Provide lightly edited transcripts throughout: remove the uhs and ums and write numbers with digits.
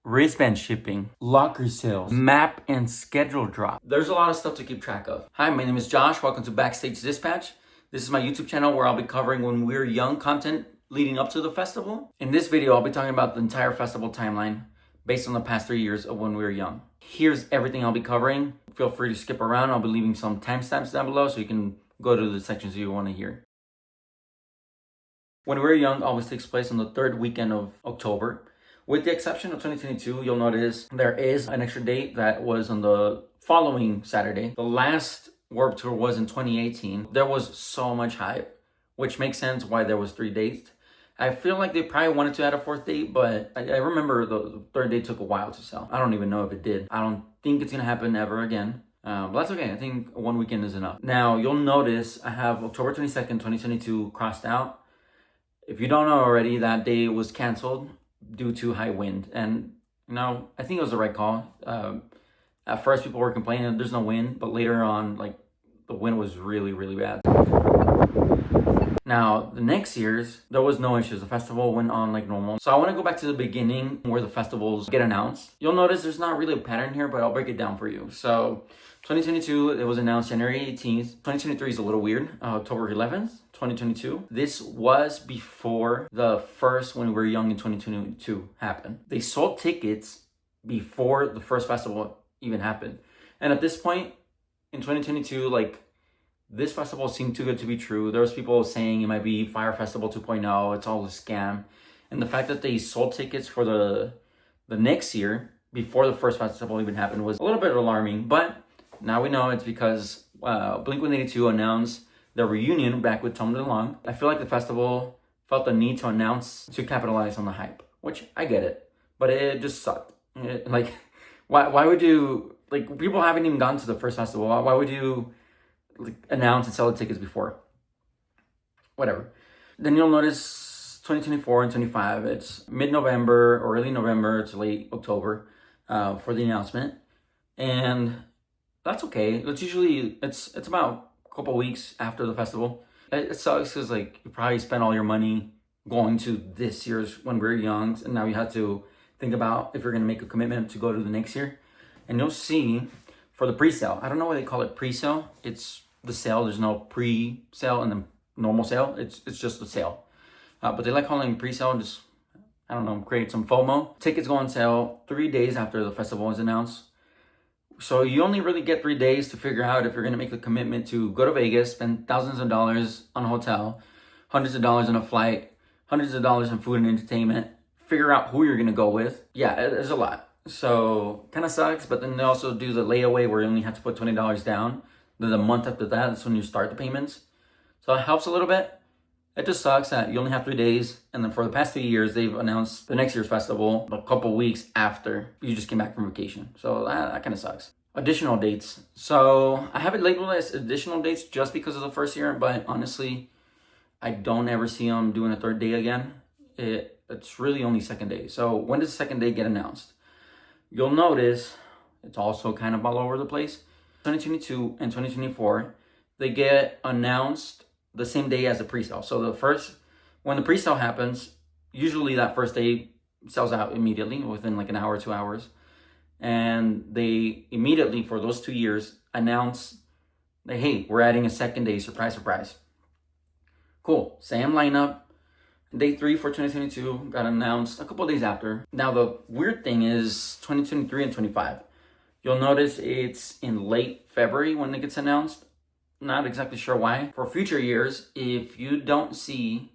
wristband shipping, locker sales, map and schedule drop. There's a lot of stuff to keep track of. Hi, my name is Josh. Welcome to Backstage Dispatch. This is my YouTube channel where I'll be covering when we were young content leading up to the festival. In this video, I'll be talking about the entire festival timeline based on the past 3 years of when we were young. Here's everything I'll be covering. Feel free to skip around. I'll be leaving some timestamps down below so you can go to the sections you want to hear. When we were young always takes place on the third weekend of October. With the exception of 2022, you'll notice there is an extra date that was on the following Saturday. The last Warped Tour was in 2018. There was so much hype, which makes sense why there was 3 dates. I feel like they probably wanted to add a 4th date, but I remember the 3rd date took a while to sell. I don't even know if it did. I don't think it's gonna happen ever again. But that's okay. I think 1 weekend is enough. Now, you'll notice I have October 22nd, 2022 crossed out. If you don't know already, that day was canceled due to high wind. And, I think it was the right call. At first, people were complaining there's no wind, but later on, the wind was really, really bad. Now, the next year's, there was no issues. The festival went on like normal. So I want to go back to the beginning where the festivals get announced. You'll notice there's not really a pattern here, but I'll break it down for you. So 2022, it was announced January 18th. 2023 is a little weird. October 11th, 2022. This was before the first When We Were Young in 2022 happened. They sold tickets before the first festival even happened. And at this point in 2022, this festival seemed too good to be true. There was people saying it might be Fire Festival 2.0. It's all a scam. And the fact that they sold tickets for the next year before the first festival even happened was a little bit alarming. But now we know it's because Blink-182 announced their reunion back with Tom DeLonge. I feel like the festival felt the need to announce to capitalize on the hype, which I get it. But it just sucked. Why would you... people haven't even gone to the first festival. Why would you... announce and sell the tickets before? Whatever. Then you'll notice 2024 and 25. It's mid-November or early November to late October for the announcement, and that's okay. It's usually it's about a couple weeks after the festival. It sucks because you probably spent all your money going to this year's When We Were Young, and now you have to think about if you're going to make a commitment to go to the next year. And you'll see for the pre-sale. I don't know why they call it pre-sale. It's the sale. There's no pre-sale and then normal sale. It's just the sale. But they like calling it pre-sale and just, I don't know, create some FOMO. Tickets go on sale 3 days after the festival is announced. So you only really get 3 days to figure out if you're going to make the commitment to go to Vegas, spend thousands of dollars on a hotel, hundreds of dollars on a flight, hundreds of dollars on food and entertainment, figure out who you're going to go with. Yeah, there's a lot. So kind of sucks, but then they also do the layaway where you only have to put $20 down. Then the month after that, that's when you start the payments. So it helps a little bit. It just sucks that you only have 3 days. And then for the past 3 years, they've announced the next year's festival a couple weeks after you just came back from vacation. So that kind of sucks. Additional dates. So I have it labeled as additional dates just because of the first year, but honestly, I don't ever see them doing a 3rd day again. It's really only 2nd day. So when does the 2nd day get announced? You'll notice it's also kind of all over the place. 2022 and 2024, they get announced the same day as the pre-sale. So when the pre-sale happens, usually that first day sells out immediately within an hour, 2 hours. And they immediately, for those 2 years, announce that, hey, we're adding a 2nd day, surprise. Cool, same lineup. Day 3 for 2022 got announced a couple of days after. Now, the weird thing is 2023 and 25. You'll notice it's in late February when it gets announced. Not exactly sure why. For future years, if you don't see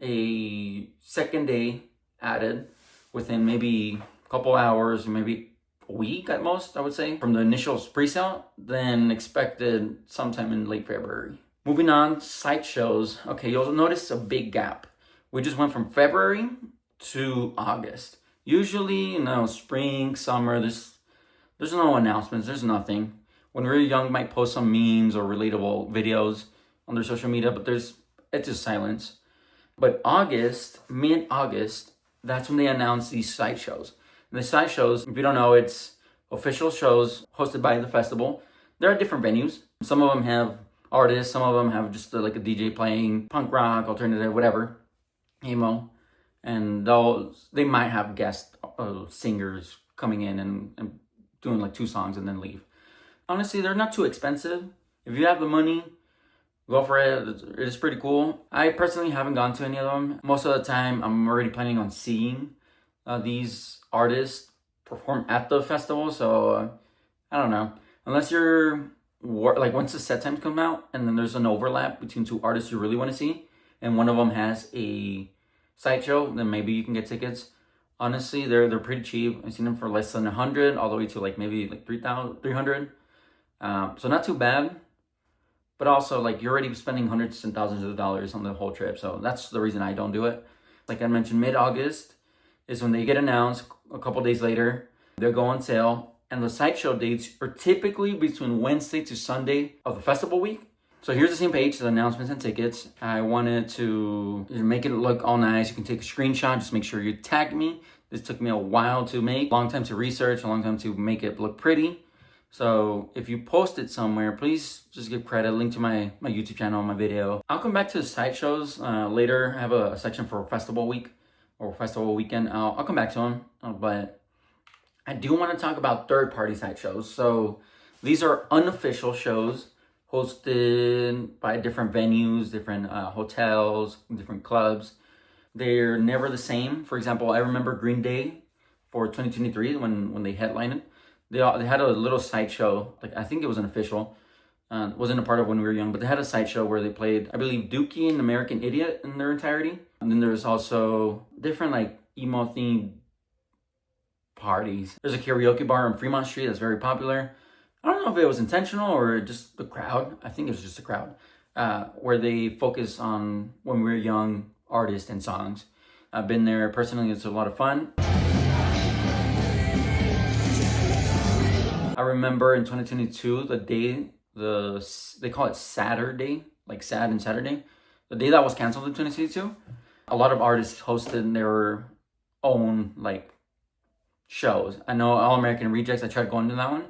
a 2nd day added within maybe a couple hours, maybe a week at most, I would say, from the initial pre-sale, then expected sometime in late February. Moving on, Sideshows. Okay, you'll notice a big gap. We just went from February to August. Usually, spring, summer, there's no announcements. There's nothing. When we were young, might post some memes or relatable videos on their social media, but it's just silence. But mid-August, that's when they announced these Sideshows. And the Sideshows, if you don't know, it's official shows hosted by the festival. There are different venues. Some of them have artists. Some of them have just a DJ playing punk rock, alternative, whatever. emo, and they might have guest singers coming in and doing like 2 songs and then leave. Honestly, they're not too expensive. If you have the money, go for it. It is pretty cool. I personally haven't gone to any of them. Most of the time, I'm already planning on seeing these artists perform at the festival. So I don't know. Unless you're like once the set times come out and then there's an overlap between 2 artists you really want to see, and one of them has a sideshow, then maybe you can get tickets. Honestly, they're pretty cheap. I've seen them for less than 100, all the way to like maybe like 300. So not too bad. But also, like, you're already spending hundreds and thousands of dollars on the whole trip. So that's the reason I don't do it. Like I mentioned, mid-August is when they get announced. A couple days later, they'll go on sale. And the sideshow dates are typically between Wednesday to Sunday of the festival week. So here's the same page, the announcements and tickets. I wanted to make it look all nice. You can take a screenshot. Just make sure you tag me. This took me a while to make. A long time to research. A long time to make it look pretty. So if you post it somewhere, please just give credit, link to my YouTube channel, my video. I'll come back to the sideshows later. I have a section for festival week or festival weekend. I'll come back to them, but I do want to talk about third-party sideshows. So these are unofficial shows hosted by different venues, different hotels, different clubs. They're never the same. For example, I remember Green Day for 2023 when they headlined. They had a little sideshow, like I think it was an official, wasn't a part of When We Were Young, but they had a sideshow where they played, I believe, Dookie and American Idiot in their entirety. And then there's also different like emo themed parties. There's a karaoke bar on Fremont Street that's very popular. I don't know if it was intentional or just the crowd. I think it was just the crowd, where they focus on When We Were Young artists and songs. I've been there personally. It's a lot of fun. I remember in 2022, the day, they call it Saturday, like Sad and Saturday. The day that was canceled in 2022, a lot of artists hosted their own like shows. I know All American Rejects, I tried going to that one.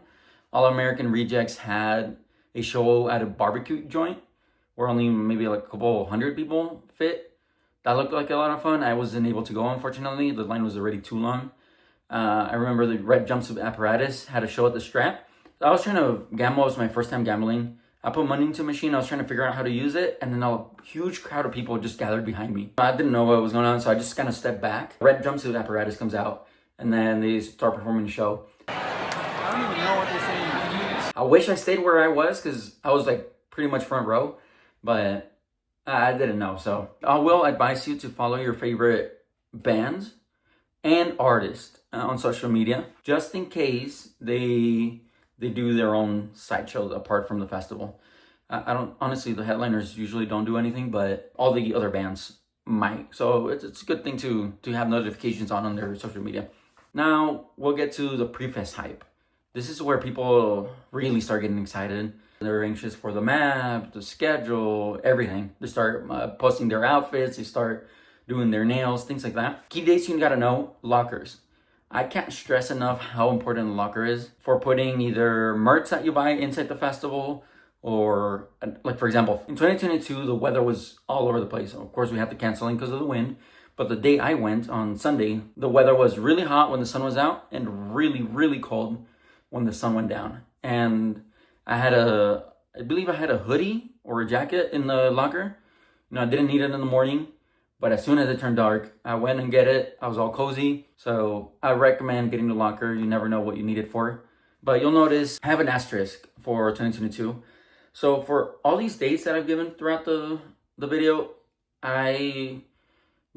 All American Rejects had a show at a barbecue joint where only maybe like a couple hundred people fit. That looked like a lot of fun. I wasn't able to go, unfortunately. The line was already too long. I remember the Red Jumpsuit Apparatus had a show at the Strap. I was trying to gamble. It was my first time gambling. I put money into a machine. I was trying to figure out how to use it. And then a huge crowd of people just gathered behind me. I didn't know what was going on, so I just kind of stepped back. Red Jumpsuit Apparatus comes out. And then they start performing the show. I don't even know what they're saying. I wish I stayed where I was because I was like pretty much front row. But I didn't know. So I will advise you to follow your favorite bands and artists on social media, just in case they do their own sideshows apart from the festival. I don't, honestly, the headliners usually don't do anything, but all the other bands might. So it's a good thing to have notifications on their social media. Now we'll get to the pre-fest hype. This is where people really start getting excited. They're anxious for the map, the schedule, everything. They start posting their outfits. They start doing their nails, things like that. Key dates you gotta know: lockers. I can't stress enough how important the locker is for putting either merch that you buy inside the festival or, like for example, in 2022, the weather was all over the place. Of course, we had to cancel in because of the wind. But the day I went on Sunday, the weather was really hot when the sun was out and really, really cold when the sun went down. And I believe I had a hoodie or a jacket in the locker. I didn't need it in the morning. But as soon as it turned dark, I went and get it. I was all cozy. So I recommend getting the locker. You never know what you need it for. But you'll notice I have an asterisk for 2022. So for all these dates that I've given throughout the video, I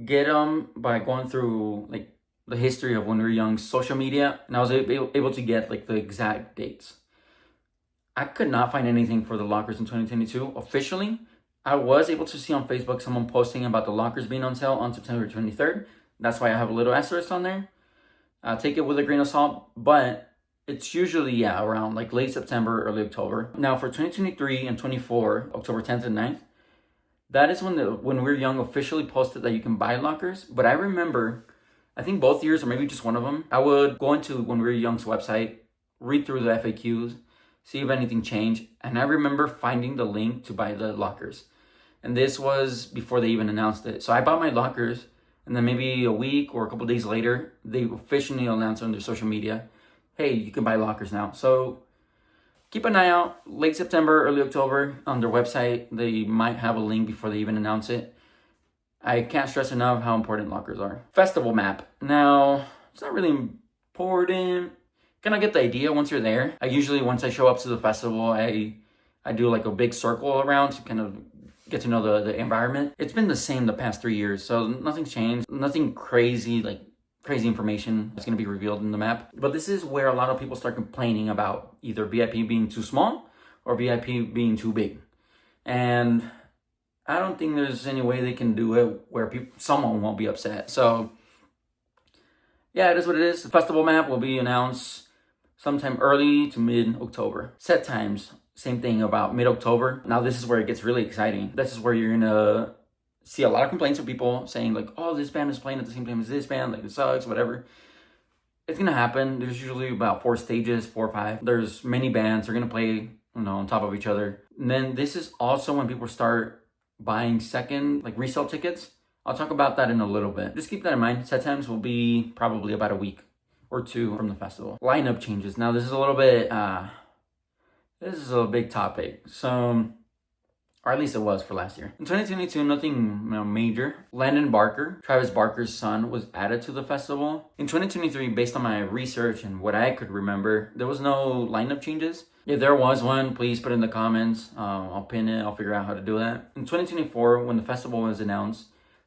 get them by going through like the history of When We Were Young's social media. And I was able to get like the exact dates. I could not find anything for the lockers in 2022 officially. I was able to see on Facebook someone posting about the lockers being on sale on September 23rd. That's why I have a little asterisk on there. Take it with a grain of salt, but it's usually, around like late September, early October. Now for 2023 and 24, October 10th and 9th, that is when When We Were Young officially posted that you can buy lockers. But I remember, I think both years or maybe just one of them, I would go into When We Were Young's website, read through the FAQs, see if anything changed. And I remember finding the link to buy the lockers. And this was before they even announced it. So I bought my lockers And then maybe a week or a couple days later, they officially announce on their social media, hey, you can buy lockers now. So keep an eye out. Late September, early October on their website. They might have a link before they even announce it. I can't stress enough how important lockers are. Festival map. Now, it's not really important. Kind of get the idea once you're there. I usually, once I show up to the festival, I do like a big circle around to kind of get to know the environment. It's been the same the past 3 years, so nothing's changed. Nothing crazy, like crazy information is going to be revealed in the map. But this is where a lot of people start complaining about either VIP being too small or VIP being too big. And I don't think there's any way they can do it where someone won't be upset. So yeah, it is what it is. The festival map will be announced sometime early to mid-October. Set times, same thing about mid-October. Now this is where it gets really exciting. This is where you're gonna see a lot of complaints from people saying like, oh, this band is playing at the same time as this band, like it sucks, whatever. It's gonna happen. There's usually about 4 stages, 4 or 5. There's many bands. They're gonna play, on top of each other. And then this is also when people start buying second, like resale tickets. I'll talk about that in a little bit. Just keep that in mind. Set times will be probably about a week or 2 from the festival. Lineup changes. Now this is a little bit, this is a big topic. So, or at least it was for last year. In 2022, nothing major. Landon Barker, Travis Barker's son, was added to the festival. In 2023, based on my research and what I could remember, there was no lineup changes. If there was one, please put it in the comments. I'll pin it. I'll figure out how to do that. In 2024, when the festival was announced,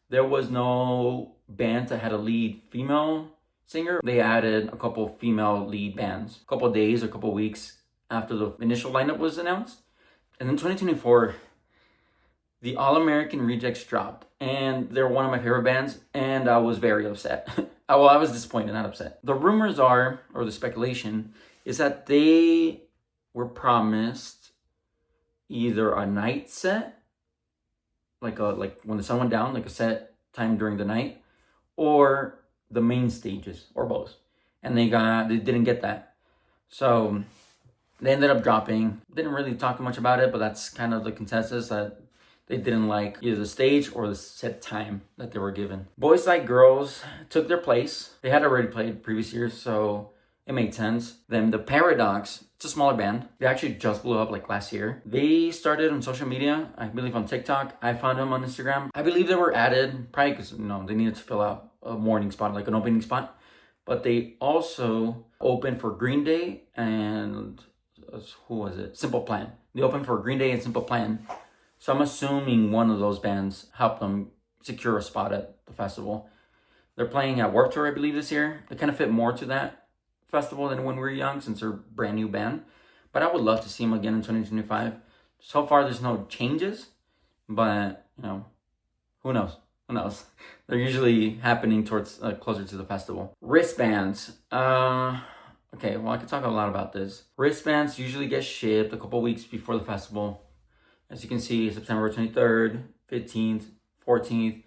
there was no band that had a lead female singer. They added a couple female lead bands. A couple days or a couple weeks after the initial lineup was announced. And then 2024, the All-American Rejects dropped. And they're one of my favorite bands. And I was very upset. I was disappointed, not upset. The rumors are, or the speculation, is that they were promised either a night set, like when the sun went down, like a set time during the night, or the main stages, or both. And they didn't get that. So they ended up dropping. Didn't really talk much about it, but that's kind of the consensus, that they didn't like either the stage or the set time that they were given. Boys Like Girls took their place. They had already played previous years, so it made sense. Then The Paradox, it's a smaller band. They actually just blew up like last year. They started on social media, I believe on TikTok. I found them on Instagram. I believe they were added probably because they needed to fill out a morning spot, like an opening spot. But they also opened for Green Day and who was it? Simple Plan. They opened for Green Day and Simple Plan. So I'm assuming one of those bands helped them secure a spot at the festival. They're playing at Warped Tour, I believe, this year. They kind of fit more to that festival than when we were young, since they're a brand new band. But I would love to see them again in 2025. So far, there's no changes, but who knows? Who knows? They're usually happening towards closer to the festival. Wristbands. Okay, well, I could talk a lot about this. Wristbands usually get shipped a couple weeks before the festival. As you can see, September 23rd, 15th, 14th.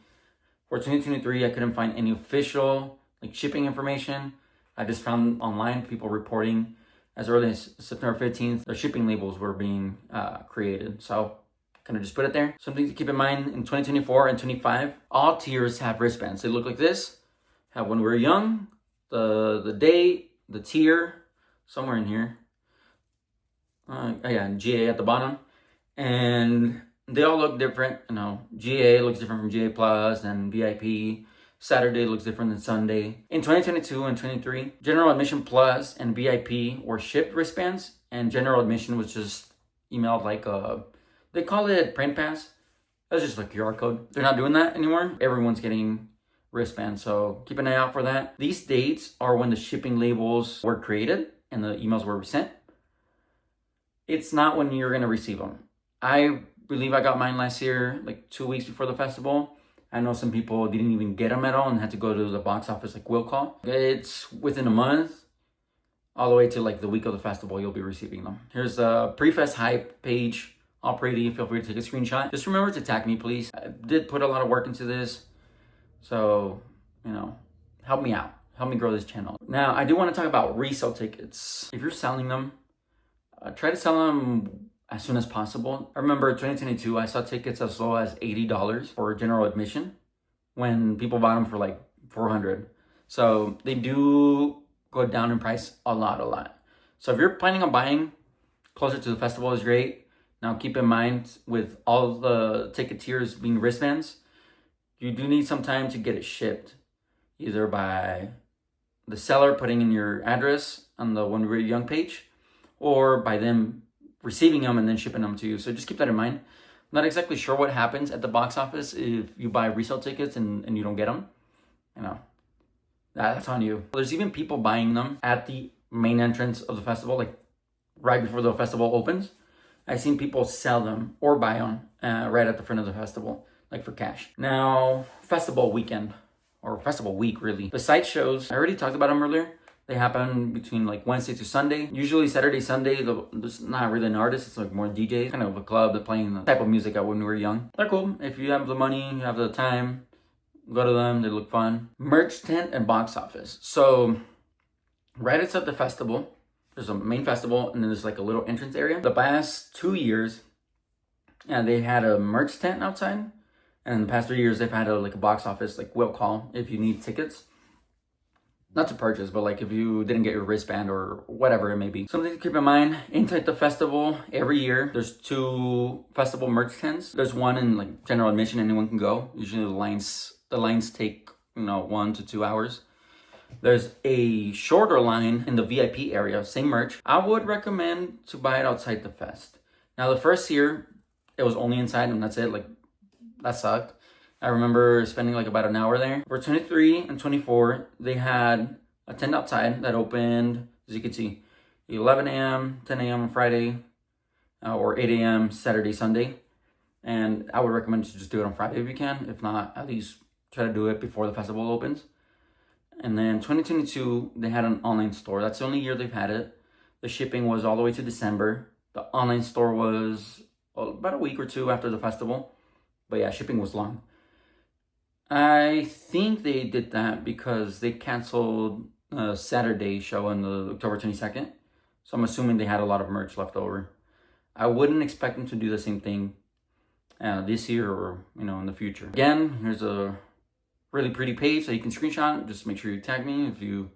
For 2023, I couldn't find any official shipping information. I just found online people reporting as early as September 15th, their shipping labels were being created. So kind of just put it there. Something to keep in mind in 2024 and 25, all tiers have wristbands. They look like this. Have when we were young, the date, the tier, somewhere in here. GA at the bottom. And they all look different. GA looks different from GA Plus and VIP. Saturday looks different than Sunday. In 2022 and 23, General Admission Plus and VIP were shipped wristbands, and General Admission was just emailed they call it print pass. That's just like QR code. They're not doing that anymore. Everyone's getting wristbands, so keep an eye out for that. These dates are when the shipping labels were created and the emails were sent. It's not when you're gonna receive them. I believe I got mine last year, 2 weeks before the festival. I know some people didn't even get them at all and had to go to the box office will call. It's within a month, all the way to the week of the festival, you'll be receiving them. Here's a pre-fest hype page, all pretty. Feel free to take a screenshot. Just remember to tag me, please. I did put a lot of work into this. So, help me out. Help me grow this channel. Now, I do want to talk about resale tickets. If you're selling them, try to sell them as soon as possible. I remember 2022, I saw tickets as low as $80 for general admission when people bought them for like 400. So they do go down in price a lot. So if you're planning on buying, closer to the festival is great. Now keep in mind, with all the ticket tiers being wristbands, you do need some time to get it shipped, either by the seller putting in your address on the When We Were Young page, or by them receiving them and then shipping them to you. So just keep that in mind. I'm not exactly sure what happens at the box office if you buy resale tickets and you don't get them. You know, that's on you. There's even people buying them at the main entrance of the festival, like right before the festival opens. I've seen people sell them or buy them right at the front of the festival, like for cash. Now, festival weekend, or festival week really. The Sideshows, I already talked about them earlier. They happen between like Wednesday to Sunday. Usually Saturday, Sunday, there's not really an artist. It's like more DJs, kind of a club. They're playing the type of music I when we were young. They're cool. If you have the money, you have the time, go to them. They look fun. Merch tent and box office. So right outside the festival, there's a main festival and then there's like a little entrance area. The past 2 years, they had a merch tent outside. And in the past 3 years, they've had like a box office, like will call if you need tickets. Not to purchase, but like if you didn't get your wristband or whatever it may be. Something to keep in mind, inside the festival, every year, there's 2 festival merch tents. There's one in like general admission, anyone can go. Usually the lines take, 1 to 2 hours. There's a shorter line in the VIP area, same merch. I would recommend to buy it outside the fest. Now the first year, it was only inside and that's it. Like, that sucked. I remember spending like about an hour there. For 23 and 24, they had a tent outside that opened, as you can see, 11 a.m., 10 a.m. on Friday, or 8 a.m. Saturday, Sunday. And I would recommend to just do it on Friday if you can. If not, at least try to do it before the festival opens. And then 2022, they had an online store. That's the only year they've had it. The shipping was all the way to December. The online store was about a week or 2 after the festival. But yeah, shipping was long. I think they did that because they canceled a Saturday show on the October 22nd. So I'm assuming they had a lot of merch left over. I wouldn't expect them to do the same thing this year or, in the future. Again, here's a really pretty page that you can screenshot. Just make sure you tag me if you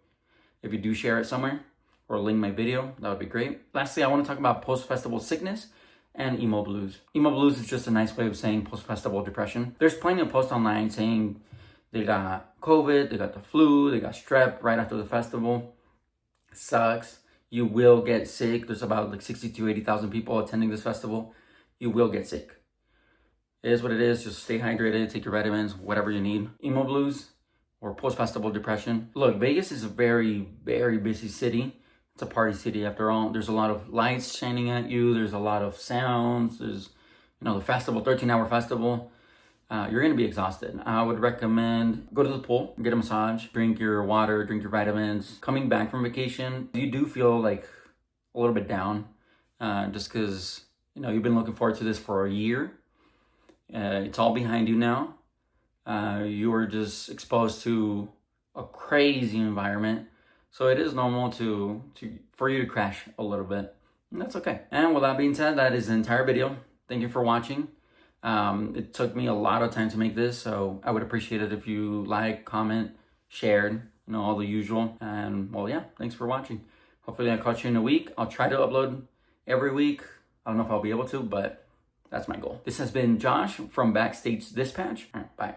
do share it somewhere or link my video. That would be great. Lastly, I want to talk about post-festival sickness and emo blues. Emo blues is just a nice way of saying post-festival depression. There's plenty of posts online saying they got COVID, they got the flu, they got strep right after the festival. Sucks. You will get sick. There's about like 60 to 80,000 people attending this festival. You will get sick. It is what it is. Just stay hydrated, take your vitamins, whatever you need. Emo blues or post-festival depression. Look, Vegas is a very, very busy city. It's a party city after all. There's a lot of lights shining at you. There's a lot of sounds. There's, the festival, 13-hour festival. You're going to be exhausted. I would recommend go to the pool, get a massage, drink your water, drink your vitamins. Coming back from vacation, you do feel like a little bit down just because, you've been looking forward to this for a year. It's all behind you now. You were just exposed to a crazy environment. So it is normal for you to crash a little bit. And that's okay. And with that being said, that is the entire video. Thank you for watching. It took me a lot of time to make this, so I would appreciate it if you like, comment, shared, all the usual. And well, yeah, thanks for watching. Hopefully I caught you in a week. I'll try to upload every week. I don't know if I'll be able to, but that's my goal. This has been Josh from Backstage Dispatch. All right, bye.